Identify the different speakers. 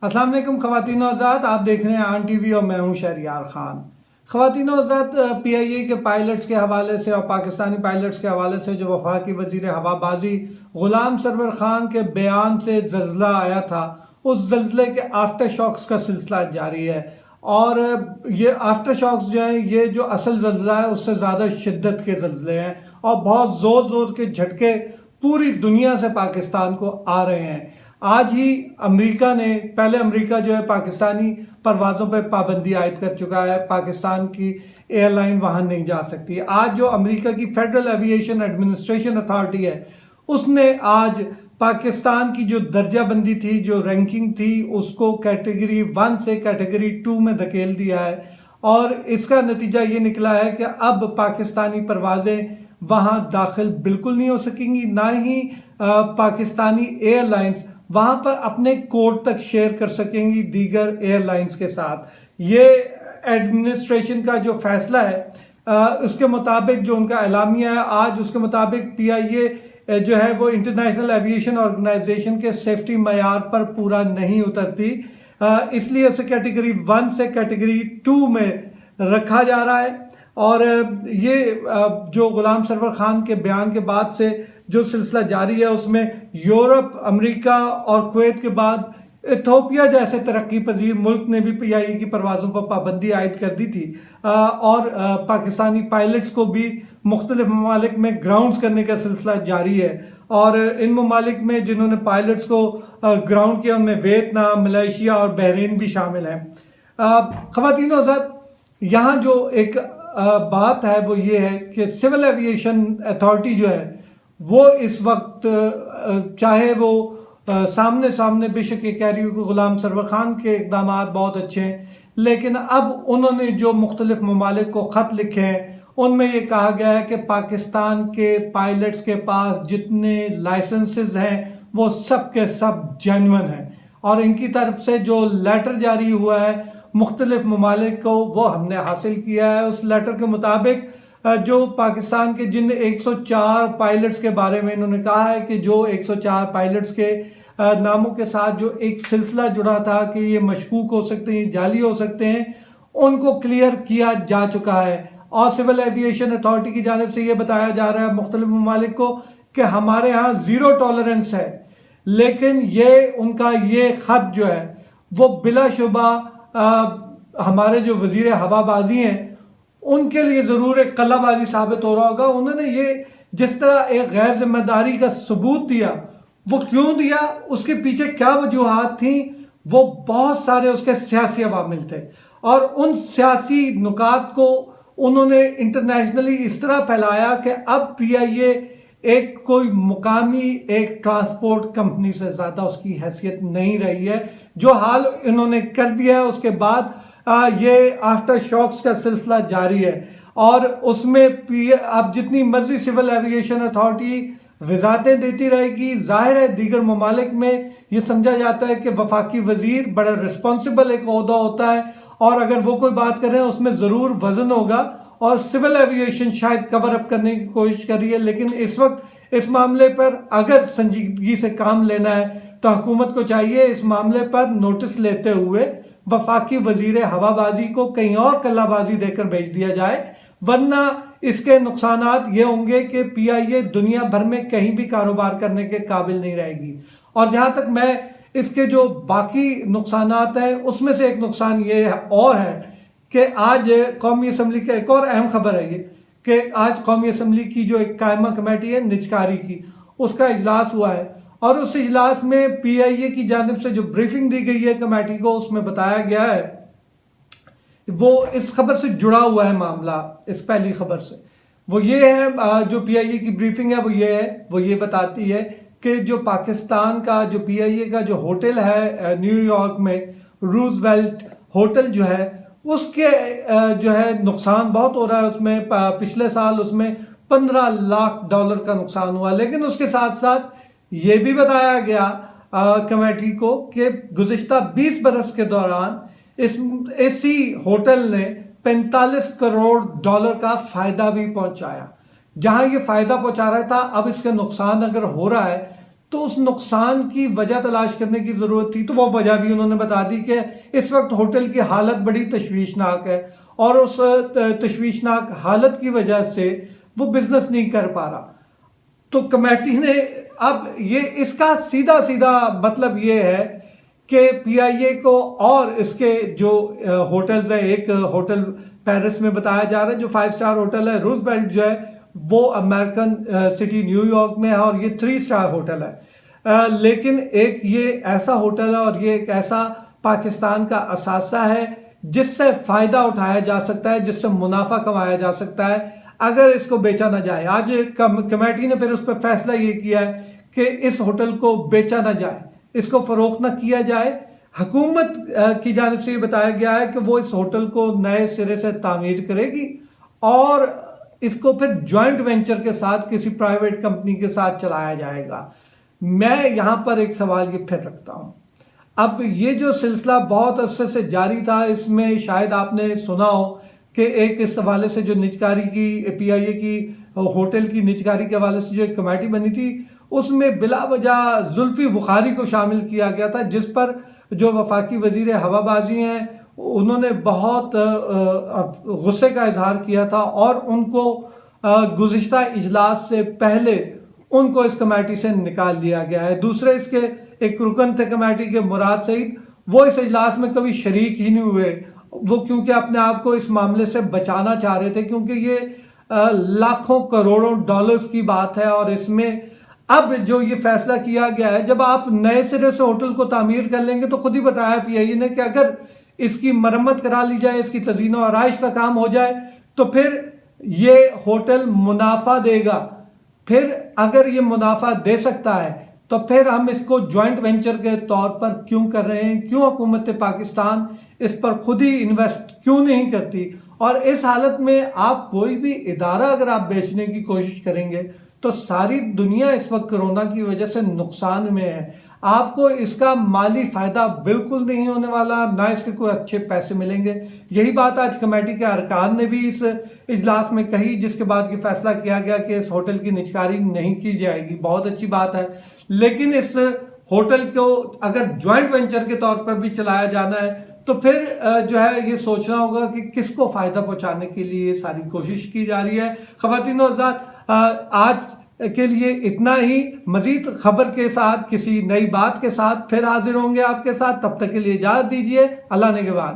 Speaker 1: السلام علیکم خواتین و حضرات، آپ دیکھ رہے ہیں آن ٹی وی اور میں ہوں شہریار خان۔ خواتین و حضرات، پی آئی اے کے پائلٹس کے حوالے سے اور پاکستانی پائلٹس کے حوالے سے جو وفاقی وزیر ہوا بازی غلام سرور خان کے بیان سے زلزلہ آیا تھا، اس زلزلے کے آفٹر شاکس کا سلسلہ جاری ہے۔ اور یہ آفٹر شاکس جو ہیں، یہ جو اصل زلزلہ ہے اس سے زیادہ شدت کے زلزلے ہیں اور بہت زور زور کے جھٹکے پوری دنیا سے پاکستان کو آ رہے ہیں۔ آج ہی امریکہ نے امریکہ جو ہے پاکستانی پروازوں پہ پابندی عائد کر چکا ہے، پاکستان کی ایئر لائن وہاں نہیں جا سکتی۔ آج جو امریکہ کی فیڈرل ایویشن ایڈمنسٹریشن اتھارٹی ہے، اس نے آج پاکستان کی جو درجہ بندی تھی، جو رینکنگ تھی، اس کو کیٹیگری 1 سے کیٹیگری 2 میں دھکیل دیا ہے۔ اور اس کا نتیجہ یہ نکلا ہے کہ اب پاکستانی پروازیں وہاں داخل بالکل نہیں ہو سکیں گی، نہ ہی پاکستانی ایئر لائنز وہاں پر اپنے کوڈ تک شیئر کر سکیں گی دیگر ایئر لائنز کے ساتھ۔ یہ ایڈمنسٹریشن کا جو فیصلہ ہے، اس کے مطابق جو ان کا اعلامیہ ہے آج، اس کے مطابق پی آئی اے جو ہے وہ انٹرنیشنل ایویشن آرگنائزیشن کے سیفٹی معیار پر پورا نہیں اترتی، اس لیے اسے کیٹیگری 1 سے کیٹیگری 2 میں رکھا جا رہا ہے۔ اور یہ جو غلام سرور خان کے بیان کے بعد سے جو سلسلہ جاری ہے، اس میں یورپ، امریکہ اور کویت کے بعد ایتھوپیا جیسے ترقی پذیر ملک نے بھی پی آئی اے کی پروازوں پر پابندی عائد کر دی تھی، اور پاکستانی پائلٹس کو بھی مختلف ممالک میں گراؤنڈز کرنے کا سلسلہ جاری ہے۔ اور ان ممالک میں جنہوں نے پائلٹس کو گراؤنڈ کیا، ان میں ویتنام، ملائیشیا اور بحرین بھی شامل ہیں۔ خواتین و حضرات، یہاں جو ایک بات ہے وہ یہ ہے کہ سول ایویشن اتھارٹی جو ہے وہ اس وقت چاہے وہ سامنے بے شک یہ کہہ رہی ہو کہ غلام سرور خان کے اقدامات بہت اچھے ہیں، لیکن اب انہوں نے جو مختلف ممالک کو خط لکھے ہیں، ان میں یہ کہا گیا ہے کہ پاکستان کے پائلٹس کے پاس جتنے لائسنسز ہیں وہ سب کے سب جینون ہیں، اور ان کی طرف سے جو لیٹر جاری ہوا ہے مختلف ممالک کو وہ ہم نے حاصل کیا ہے۔ اس لیٹر کے مطابق جو پاکستان کے جن 104 پائلٹس کے بارے میں انہوں نے کہا ہے کہ جو 104 پائلٹس کے ناموں کے ساتھ جو ایک سلسلہ جڑا تھا کہ یہ مشکوک ہو سکتے ہیں، جعلی ہو سکتے ہیں، ان کو کلیئر کیا جا چکا ہے۔ اور سول ایویشن اتھارٹی کی جانب سے یہ بتایا جا رہا ہے مختلف ممالک کو کہ ہمارے ہاں 0 ٹالرنس ہے، لیکن یہ ان کا یہ خط جو ہے وہ بلا شبہ ہمارے جو وزیر ہوا بازی ہیں ان کے لیے ضرور ایک قلعہ بازی ثابت ہو رہا ہوگا۔ انہوں نے یہ جس طرح ایک غیر ذمہ داری کا ثبوت دیا، وہ کیوں دیا، اس کے پیچھے کیا وجوہات تھیں، وہ بہت سارے اس کے سیاسی عوامل تھے، اور ان سیاسی نکات کو انہوں نے انٹرنیشنلی اس طرح پھیلایا کہ اب پی آئی اے ایک کوئی مقامی ایک ٹرانسپورٹ کمپنی سے زیادہ اس کی حیثیت نہیں رہی ہے۔ جو حال انہوں نے کر دیا ہے، اس کے بعد یہ آفٹر شاکس کا سلسلہ جاری ہے، اور اس میں اب جتنی مرضی سول ایویشن اتھارٹی وضاحتیں دیتی رہے گی۔ ظاہر ہے دیگر ممالک میں یہ سمجھا جاتا ہے کہ وفاقی وزیر بڑا رسپانسبل ایک عہدہ ہوتا ہے، اور اگر وہ کوئی بات کر رہے ہیں اس میں ضرور وزن ہوگا، اور سول ایویشن شاید کور اپ کرنے کی کوشش کر رہی ہے۔ لیکن اس وقت اس معاملے پر اگر سنجیدگی سے کام لینا ہے تو حکومت کو چاہیے اس معاملے پر نوٹس لیتے ہوئے وفاقی وزیر ہوا بازی کو کہیں اور قلعہ بازی دے کر بھیج دیا جائے، ورنہ اس کے نقصانات یہ ہوں گے کہ پی آئی اے دنیا بھر میں کہیں بھی کاروبار کرنے کے قابل نہیں رہے گی۔ اور جہاں تک میں اس کے جو باقی نقصانات ہیں، اس میں سے ایک نقصان یہ اور ہے کہ آج قومی اسمبلی کا ایک اور اہم خبر ہے یہ کہ آج قومی اسمبلی کی جو ایک قائمہ کمیٹی ہے نجکاری کی، اس کا اجلاس ہوا ہے، اور اس اجلاس میں پی آئی اے کی جانب سے جو بریفنگ دی گئی ہے کمیٹی کو، اس میں بتایا گیا ہے، وہ اس خبر سے جڑا ہوا ہے معاملہ، اس پہلی خبر سے وہ یہ ہے، جو پی آئی اے کی بریفنگ ہے وہ یہ بتاتی ہے کہ جو پاکستان کا جو پی آئی اے کا جو ہوٹل ہے نیو یارک میں، روز ویلٹ ہوٹل جو ہے، اس کے جو ہے نقصان بہت ہو رہا ہے۔ اس میں پچھلے سال اس میں $15 لاکھ کا نقصان ہوا، لیکن اس کے ساتھ ساتھ یہ بھی بتایا گیا کمیٹی کو کہ گزشتہ 20 برس کے دوران اسی ہوٹل نے $45 کروڑ کا فائدہ بھی پہنچایا۔ جہاں یہ فائدہ پہنچا رہا تھا، اب اس کا نقصان اگر ہو رہا ہے تو اس نقصان کی وجہ تلاش کرنے کی ضرورت تھی، تو وہ وجہ بھی انہوں نے بتا دی کہ اس وقت ہوٹل کی حالت بڑی تشویشناک ہے اور اس تشویشناک حالت کی وجہ سے وہ بزنس نہیں کر پا رہا۔ تو کمیٹی نے اب اس کا سیدھا سیدھا مطلب یہ ہے کہ پی آئی اے کو اور اس کے جو ہوٹلز ہیں، ایک ہوٹل پیرس میں بتایا جا رہا ہے جو 5 اسٹار ہوٹل ہے، روزویلٹ جو ہے وہ امریکن سٹی نیو یارک میں ہے اور یہ 3 اسٹار ہوٹل ہے، لیکن ایک یہ ایسا ہوٹل ہے اور یہ ایک ایسا پاکستان کا اثاثہ ہے جس سے فائدہ اٹھایا جا سکتا ہے، جس سے منافع کمایا جا سکتا ہے اگر اس کو بیچا نہ جائے۔ آج کمیٹی نے پھر اس پہ فیصلہ یہ کیا ہے کہ اس ہوٹل کو بیچا نہ جائے، اس کو فروخت نہ کیا جائے۔ حکومت کی جانب سے یہ بتایا گیا ہے کہ وہ اس ہوٹل کو نئے سرے سے تعمیر کرے گی اور اس کو پھر جوائنٹ وینچر کے ساتھ کسی پرائیویٹ کمپنی کے ساتھ چلایا جائے گا۔ میں یہاں پر ایک سوال یہ پھر رکھتا ہوں، اب یہ جو سلسلہ بہت عرصے سے جاری تھا، اس میں شاید آپ نے سنا ہو کہ ایک اس حوالے سے جو نجکاری کی پی آئی اے کی ہوٹل کی نجکاری کے حوالے سے جو ایک کمیٹی بنی تھی، اس میں بلا وجہ زلفی بخاری کو شامل کیا گیا تھا، جس پر جو وفاقی وزیر ہوا بازی ہیں انہوں نے بہت غصے کا اظہار کیا تھا اور ان کو گزشتہ اجلاس سے پہلے ان کو اس کمیٹی سے نکال دیا گیا ہے۔ دوسرے اس کے ایک رکن تھے کمیٹی کے مراد سعید، وہ اس اجلاس میں کبھی شریک ہی نہیں ہوئے، وہ کیونکہ اپنے آپ کو اس معاملے سے بچانا چاہ رہے تھے، کیونکہ یہ لاکھوں کروڑوں ڈالرز کی بات ہے اور اس میں اب جو یہ فیصلہ کیا گیا ہے، جب آپ نئے سرے سے ہوٹل کو تعمیر کر لیں گے تو خود ہی بتایا پی آئی اے نے کہ اگر اس کی مرمت کرا لی جائے، اس کی تزئین و آرائش کا کام ہو جائے تو پھر یہ ہوٹل منافع دے گا۔ پھر اگر یہ منافع دے سکتا ہے تو پھر ہم اس کو جوائنٹ وینچر کے طور پر کیوں کر رہے ہیں؟ کیوں حکومت پاکستان اس پر خود ہی انویسٹ کیوں نہیں کرتی؟ اور اس حالت میں آپ کوئی بھی ادارہ اگر آپ بیچنے کی کوشش کریں گے تو ساری دنیا اس وقت کرونا کی وجہ سے نقصان میں ہے، آپ کو اس کا مالی فائدہ بالکل نہیں ہونے والا، نہ اس کے کوئی اچھے پیسے ملیں گے۔ یہی بات آج کمیٹی کے ارکان نے بھی اس اجلاس میں کہی، جس کے بعد یہ فیصلہ کیا گیا کہ اس ہوٹل کی نجکاری نہیں کی جائے گی۔ بہت اچھی بات ہے، لیکن اس ہوٹل کو اگر جوائنٹ وینچر کے طور پر بھی چلایا جانا ہے تو پھر جو ہے یہ سوچنا ہوگا کہ کس کو فائدہ پہنچانے کے لیے یہ ساری کوشش کی جا رہی ہے۔ خواتین و حضرات، آج کے لیے اتنا ہی، مزید خبر کے ساتھ کسی نئی بات کے ساتھ پھر حاضر ہوں گے آپ کے ساتھ، تب تک کے لیے اجازت دیجیے، اللہ نگہبان۔